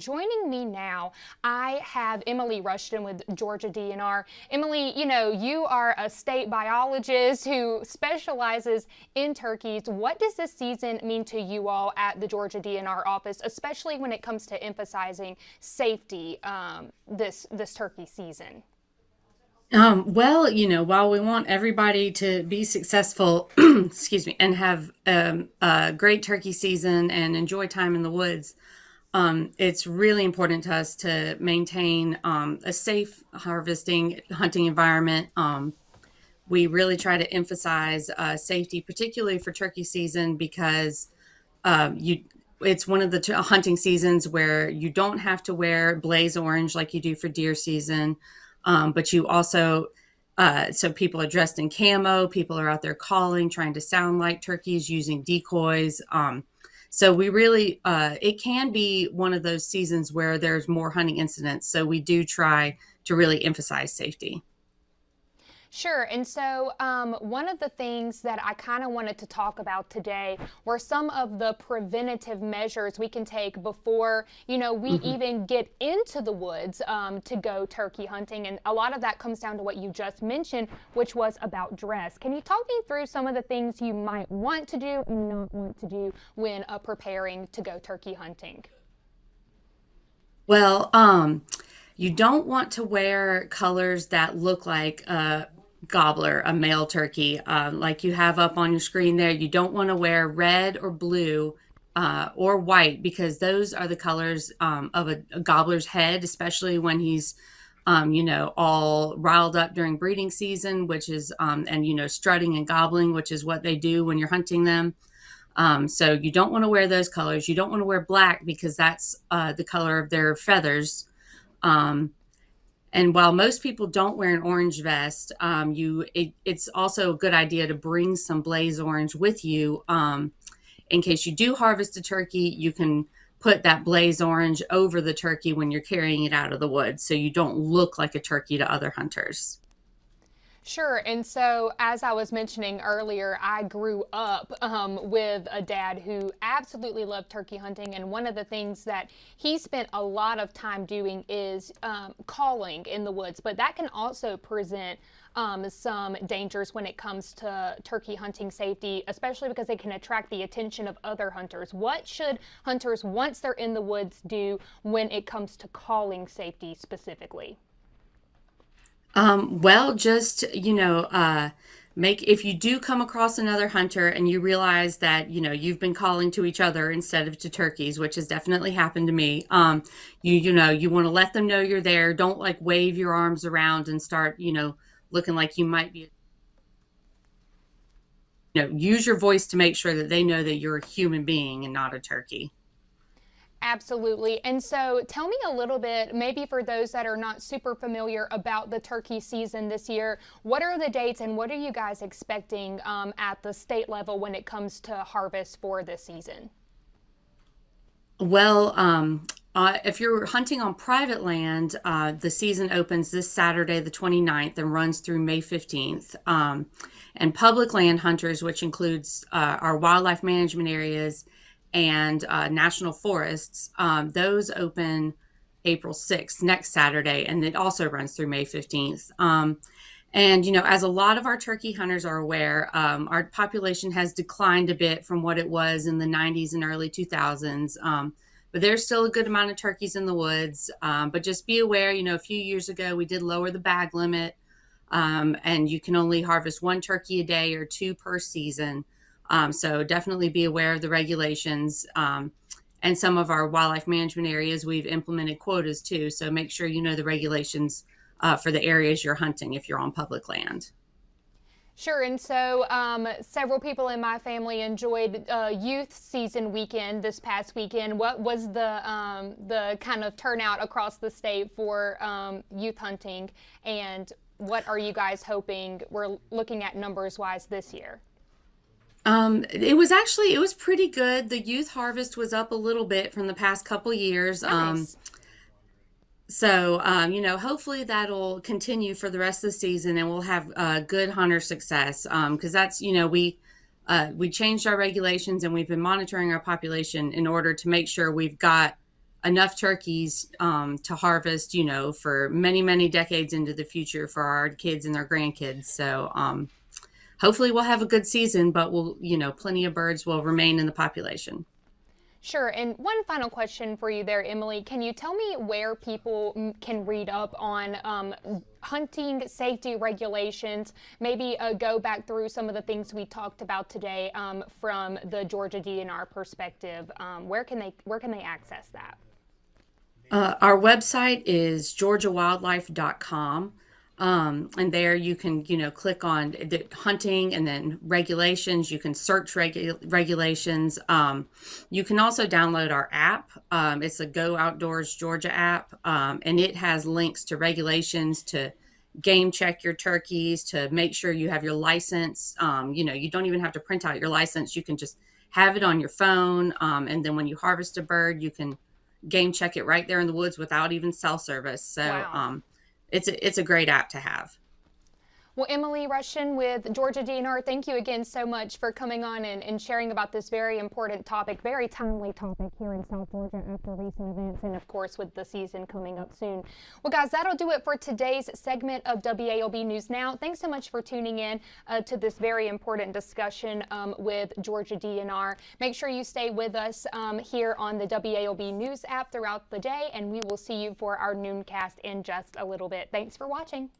Joining me now, I have Emily Rushton with Georgia DNR. Emily, you are a state biologist who specializes in turkeys. What does this season mean to you all at the Georgia DNR office, especially when it comes to emphasizing safety this turkey season? While we want everybody to be successful, excuse me, and have a great turkey season and enjoy time in the woods, it's really important to us to maintain a safe harvesting hunting environment. We really try to emphasize safety, particularly for turkey season, because you it's one of the hunting seasons where you don't have to wear blaze orange like you do for deer season, but you also so people are dressed in camo, people are out there calling, trying to sound like turkeys using decoys. So we really it can be one of those seasons where there's more hunting incidents, so we do try to really emphasize safety. Sure. And so, one of the things that I kind of wanted to talk about today were some of the preventative measures we can take before, we Mhm. even get into the woods to go turkey hunting. And a lot of that comes down to what you just mentioned, which was about dress. Can you talk me through some of the things you might want to do and not want to do when preparing to go turkey hunting? Well, you don't want to wear colors that look like a gobbler, a male turkey, like you have up on your screen there. You don't want to wear red or blue or white because those are the colors of a gobbler's head, especially when he's, all riled up during breeding season, which is, and, strutting and gobbling, which is what they do when you're hunting them. So you don't want to wear those colors. You don't want to wear black because that's the color of their feathers. Um, and while most people don't wear an orange vest, it's also a good idea to bring some blaze orange with you. In case you do harvest a turkey, you can put that blaze orange over the turkey when you're carrying it out of the woods so you don't look like a turkey to other hunters. Sure. And so, as I was mentioning earlier, I grew up with a dad who absolutely loved turkey hunting. And one of the things that he spent a lot of time doing is calling in the woods. But that can also present some dangers when it comes to turkey hunting safety, especially because they can attract the attention of other hunters. What should hunters, once they're in the woods, do when it comes to calling safety specifically? Just, make if you do come across another hunter and you realize that, you've been calling to each other instead of to turkeys, which has definitely happened to me. You want to let them know you're there. Don't like wave your arms around and start, looking like you might be, use your voice to make sure that they know that you're a human being and not a turkey. Absolutely. And so tell me a little bit, maybe for those that are not super familiar about the turkey season this year, what are the dates and what are you guys expecting at the state level when it comes to harvest for this season? Well, if you're hunting on private land, the season opens this Saturday, the 29th, and runs through May 15th. And public land hunters, which includes our wildlife management areas and national forests, those open April 6th, next Saturday, and it also runs through May 15th. And, as a lot of our turkey hunters are aware, our population has declined a bit from what it was in the 90s and early 2000s. But there's still a good amount of turkeys in the woods. But just be aware, a few years ago, we did lower the bag limit, and you can only harvest one turkey a day or two per season. So definitely be aware of the regulations. And some of our wildlife management areas, we've implemented quotas too. So make sure you know the regulations for the areas you're hunting if you're on public land. Sure. And so several people in my family enjoyed youth season weekend this past weekend. What was the kind of turnout across the state for youth hunting? And what are you guys hoping we're looking at numbers wise this year? It was pretty good. The youth harvest was up a little bit from the past couple years. Nice. Hopefully that'll continue for the rest of the season and we'll have good hunter success. Because that's, we changed our regulations and we've been monitoring our population in order to make sure we've got enough turkeys to harvest, for many, many decades into the future for our kids and their grandkids. So hopefully we'll have a good season, but plenty of birds will remain in the population. Sure. And one final question for you there, Emily. Can you tell me where people can read up on hunting safety regulations? Maybe go back through some of the things we talked about today from the Georgia DNR perspective. Where can they access that? Our website is georgiawildlife.com. And there you can, click on the hunting and then regulations. You can search regulations. You can also download our app. It's a Go Outdoors Georgia app, and it has links to regulations to game check your turkeys, to make sure you have your license. You don't even have to print out your license. You can just have it on your phone. And then when you harvest a bird, you can game check it right there in the woods without even cell service. So Wow. it's a great app to have. Well, Emily Russian with Georgia DNR, thank you again so much for coming on and sharing about this very important topic, very timely topic here in South Georgia after recent events and, of course, with the season coming up soon. Well, guys, that'll do it for today's segment of WALB News Now. Thanks so much for tuning in to this very important discussion with Georgia DNR. Make sure you stay with us here on the WALB News app throughout the day, and we will see you for our nooncast in just a little bit. Thanks for watching.